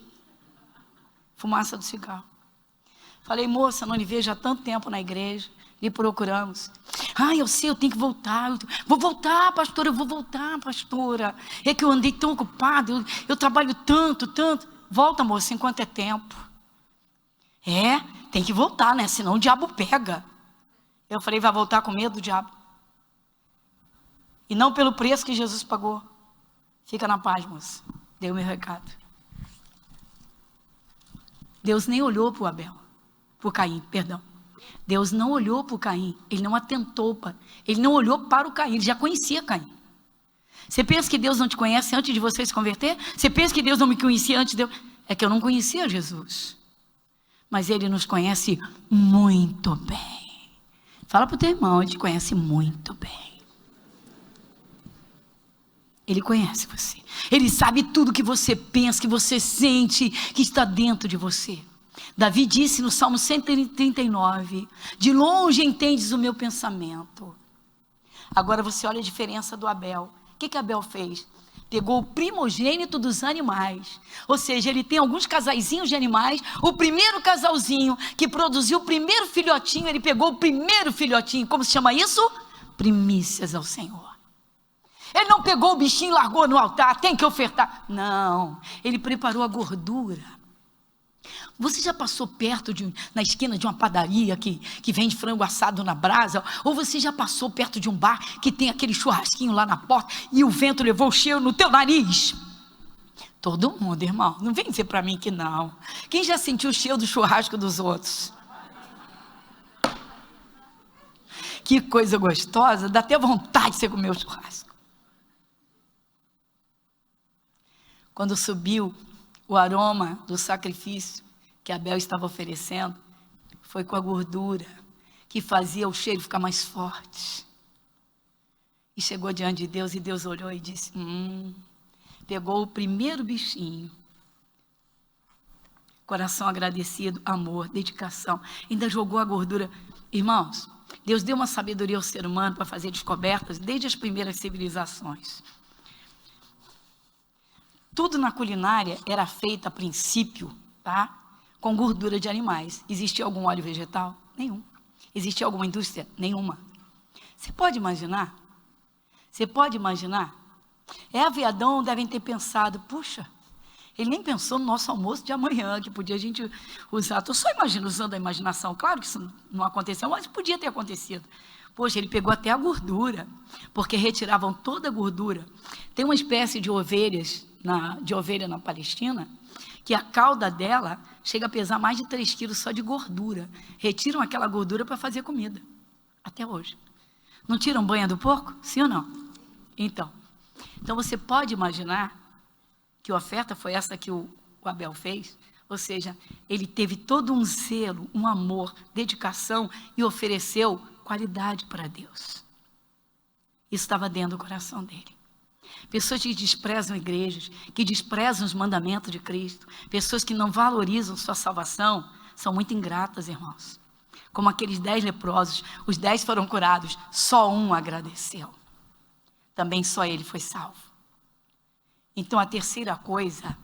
Fumaça do cigarro. Falei, moça, não lhe vejo há tanto tempo na igreja. Lhe procuramos. Eu sei, eu tenho que voltar. Vou voltar, pastora, eu vou voltar, pastora. É que eu andei tão ocupado, eu trabalho tanto. Volta, moça, enquanto é tempo. Tem que voltar, né? Senão o diabo pega. Eu falei, vai voltar com medo do diabo? E não pelo preço que Jesus pagou. Fica na paz, moça. Dei o meu recado. Deus nem olhou para o Abel. Para o Caim, perdão. Deus não olhou para o Caim, ele não atentou, ele não olhou para o Caim, ele já conhecia Caim. Você pensa que Deus não te conhece antes de você se converter? Você pensa que Deus não me conhecia antes de eu... É que eu não conhecia Jesus, mas ele nos conhece muito bem. Fala para o teu irmão, ele te conhece muito bem. Ele conhece você, ele sabe tudo que você pensa, que você sente, que está dentro de você. Davi disse no Salmo 139, de longe entendes o meu pensamento. Agora você olha a diferença do Abel. O que Abel fez? Pegou o primogênito dos animais, ou seja, ele tem alguns casaizinhos de animais, o primeiro casalzinho que produziu o primeiro filhotinho, ele pegou o primeiro filhotinho, como se chama isso? Primícias ao Senhor. Ele não pegou o bichinho e largou no altar, tem que ofertar. Não, ele preparou a gordura. Você já passou perto na esquina de uma padaria que vende frango assado na brasa? Ou você já passou perto de um bar que tem aquele churrasquinho lá na porta e o vento levou o cheiro no teu nariz? Todo mundo, irmão, não vem dizer para mim que não. Quem já sentiu o cheiro do churrasco dos outros? Que coisa gostosa, dá até vontade de você comer o churrasco. Quando subiu o aroma do sacrifício que Abel estava oferecendo, foi com a gordura que fazia o cheiro ficar mais forte. E chegou diante de Deus, e Deus olhou e disse, pegou o primeiro bichinho, coração agradecido, amor, dedicação, ainda jogou a gordura. Irmãos, Deus deu uma sabedoria ao ser humano para fazer descobertas desde as primeiras civilizações. Tudo na culinária era feito a princípio, com gordura de animais. Existia algum óleo vegetal? Nenhum. Existia alguma indústria? Nenhuma. Você pode imaginar? Eva e Adão devem ter pensado, puxa, Ele nem pensou no nosso almoço de amanhã, que podia a gente usar. Estou só usando a imaginação. Claro que isso não aconteceu, mas podia ter acontecido. Poxa, ele pegou até a gordura, porque retiravam toda a gordura. Tem uma espécie de ovelha na Palestina, que a cauda dela chega a pesar mais de 3 quilos só de gordura. Retiram aquela gordura para fazer comida, até hoje. Não tiram banha do porco? Sim ou não? Então você pode imaginar que a oferta foi essa que o Abel fez? Ou seja, ele teve todo um zelo, um amor, dedicação e ofereceu qualidade para Deus. Isso estava dentro do coração dele. Pessoas que desprezam igrejas, que desprezam os mandamentos de Cristo, pessoas que não valorizam sua salvação, são muito ingratas, irmãos. Como aqueles 10 leprosos, os 10 foram curados, só um agradeceu. Também só ele foi salvo. Então a terceira coisa,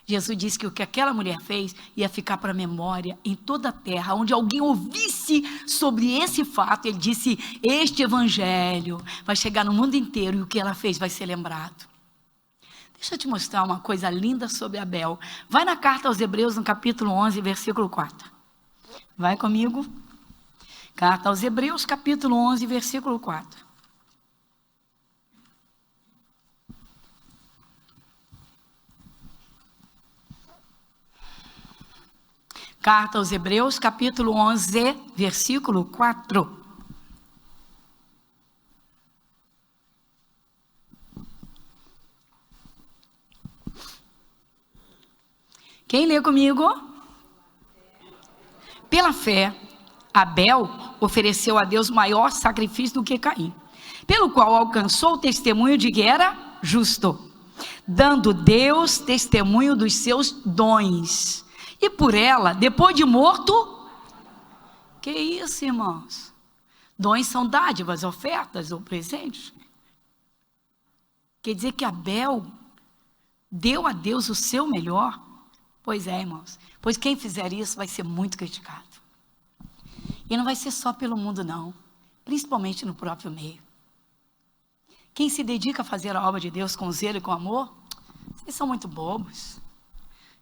Jesus disse que o que aquela mulher fez ia ficar para a memória em toda a terra, onde alguém ouvisse sobre esse fato. Ele disse, este evangelho vai chegar no mundo inteiro e o que ela fez vai ser lembrado. Deixa eu te mostrar uma coisa linda sobre Abel. Vai na carta aos Hebreus, no capítulo 11, versículo 4. Vai comigo. Carta aos Hebreus, capítulo 11, versículo 4. Carta aos Hebreus, capítulo 11, versículo 4. Quem lê comigo? Pela fé, Abel ofereceu a Deus maior sacrifício do que Caim, pelo qual alcançou o testemunho de que era justo, dando Deus testemunho dos seus dons. E por ela, depois de morto, que isso, irmãos? Dons são dádivas, ofertas ou presentes. Quer dizer que Abel deu a Deus o seu melhor? Pois é, irmãos. Pois quem fizer isso vai ser muito criticado. E não vai ser só pelo mundo, não. Principalmente no próprio meio. Quem se dedica a fazer a obra de Deus com zelo e com amor, vocês são muito bobos.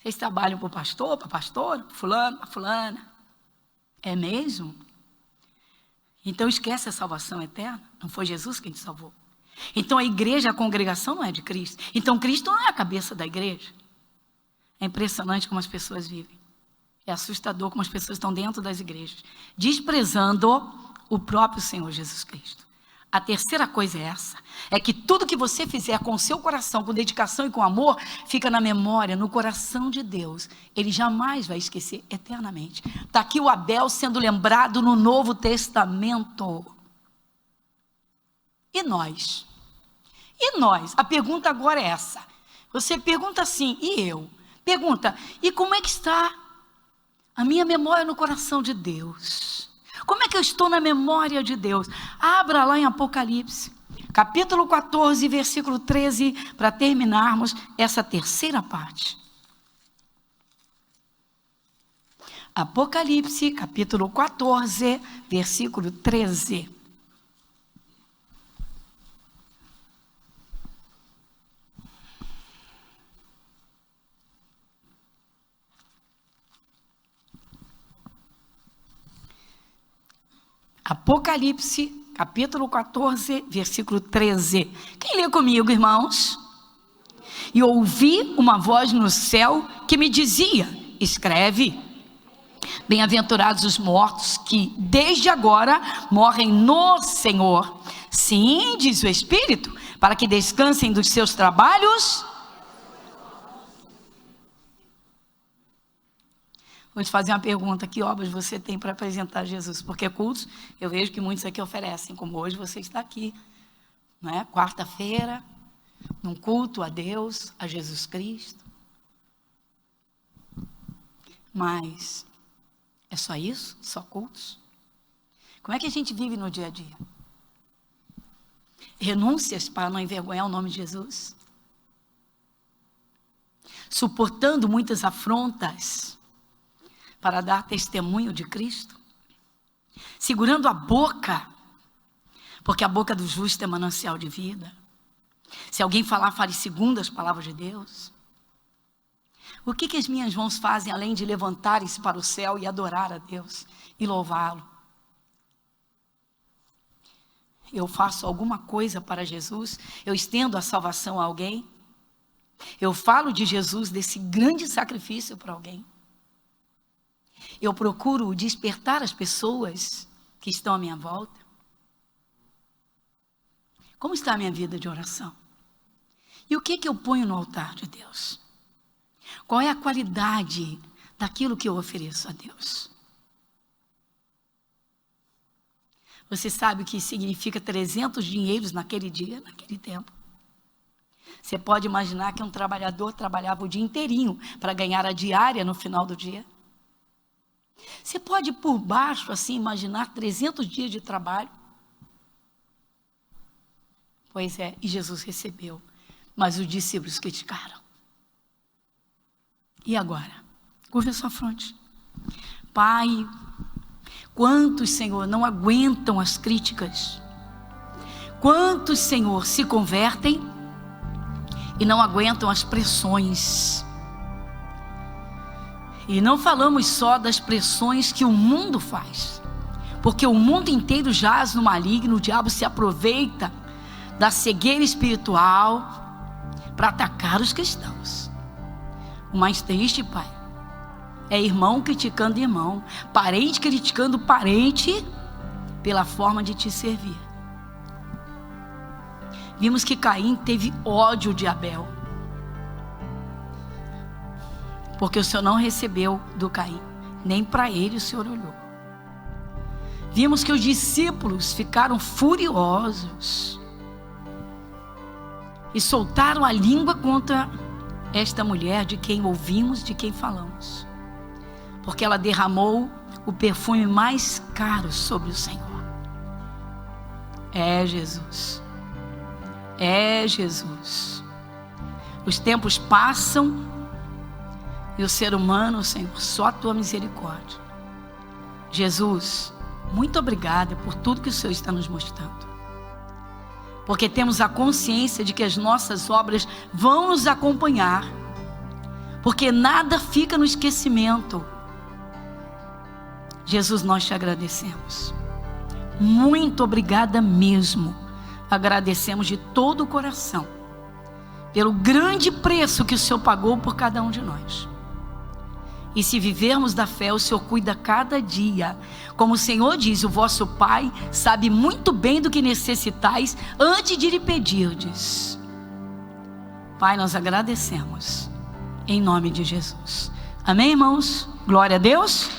Vocês trabalham para o pastor, para a pastora, para fulano, para fulana. É mesmo? Então esquece a salvação eterna. Não foi Jesus quem te salvou. Então a igreja, a congregação não é de Cristo. Então Cristo não é a cabeça da igreja. É impressionante como as pessoas vivem. É assustador como as pessoas estão dentro das igrejas, desprezando o próprio Senhor Jesus Cristo. A terceira coisa é essa, é que tudo que você fizer com o seu coração, com dedicação e com amor, fica na memória, no coração de Deus. Ele jamais vai esquecer eternamente. Está aqui o Abel sendo lembrado no Novo Testamento. E nós? E nós? A pergunta agora é essa. Você pergunta assim, e eu? Pergunta, e como é que está a minha memória no coração de Deus? Como é que eu estou na memória de Deus? Abra lá em Apocalipse, capítulo 14, versículo 13, para terminarmos essa terceira parte. Apocalipse, capítulo 14, versículo 13. Apocalipse, capítulo 14, versículo 13. Quem lê comigo, irmãos? E ouvi uma voz no céu que me dizia, escreve, bem-aventurados os mortos que desde agora morrem no Senhor. Sim, diz o Espírito, para que descansem dos seus trabalhos. Vou te fazer uma pergunta, que obras você tem para apresentar a Jesus? Porque cultos, eu vejo que muitos aqui oferecem, como hoje você está aqui, não é? Quarta-feira, num culto a Deus, a Jesus Cristo. Mas, é só isso? Só cultos? Como é que a gente vive no dia a dia? Renúncias para não envergonhar o nome de Jesus? Suportando muitas afrontas para dar testemunho de Cristo, segurando a boca, porque a boca do justo é manancial de vida. Se alguém falar, fale segundo as palavras de Deus. O que as minhas mãos fazem além de levantarem-se para o céu e adorar a Deus e louvá-lo? Eu faço alguma coisa para Jesus? Eu estendo a salvação a alguém? Eu falo de Jesus, desse grande sacrifício para alguém? Eu procuro despertar as pessoas que estão à minha volta? Como está a minha vida de oração? E o que eu ponho no altar de Deus? Qual é a qualidade daquilo que eu ofereço a Deus? Você sabe o que significa 300 dinheiros naquele dia, naquele tempo? Você pode imaginar que um trabalhador trabalhava o dia inteirinho para ganhar a diária no final do dia? Você pode, por baixo, assim, imaginar 300 dias de trabalho? Pois é, e Jesus recebeu, mas os discípulos criticaram. E agora? Curva a sua fronte. Pai, quantos, Senhor, não aguentam as críticas? Quantos, Senhor, se convertem e não aguentam as pressões? E não falamos só das pressões que o mundo faz, porque o mundo inteiro jaz no maligno, o diabo se aproveita da cegueira espiritual para atacar os cristãos. O mais triste, Pai, é irmão criticando irmão, parente criticando parente pela forma de te servir. Vimos que Caim teve ódio de Abel, porque o Senhor não recebeu do Caim, nem para ele o Senhor olhou. Vimos que os discípulos ficaram furiosos e soltaram a língua contra esta mulher de quem ouvimos, de quem falamos, porque ela derramou o perfume mais caro sobre o Senhor. É Jesus, é Jesus. Os tempos passam e o ser humano, Senhor, só a tua misericórdia. Jesus, muito obrigada por tudo que o Senhor está nos mostrando, porque temos a consciência de que as nossas obras vão nos acompanhar, porque nada fica no esquecimento. Jesus, nós te agradecemos. Muito obrigada mesmo. Agradecemos de todo o coração pelo grande preço que o Senhor pagou por cada um de nós. E se vivermos da fé, o Senhor cuida cada dia. Como o Senhor diz, o vosso Pai sabe muito bem do que necessitais antes de lhe pedirdes. Pai, nós agradecemos em nome de Jesus. Amém, irmãos? Glória a Deus.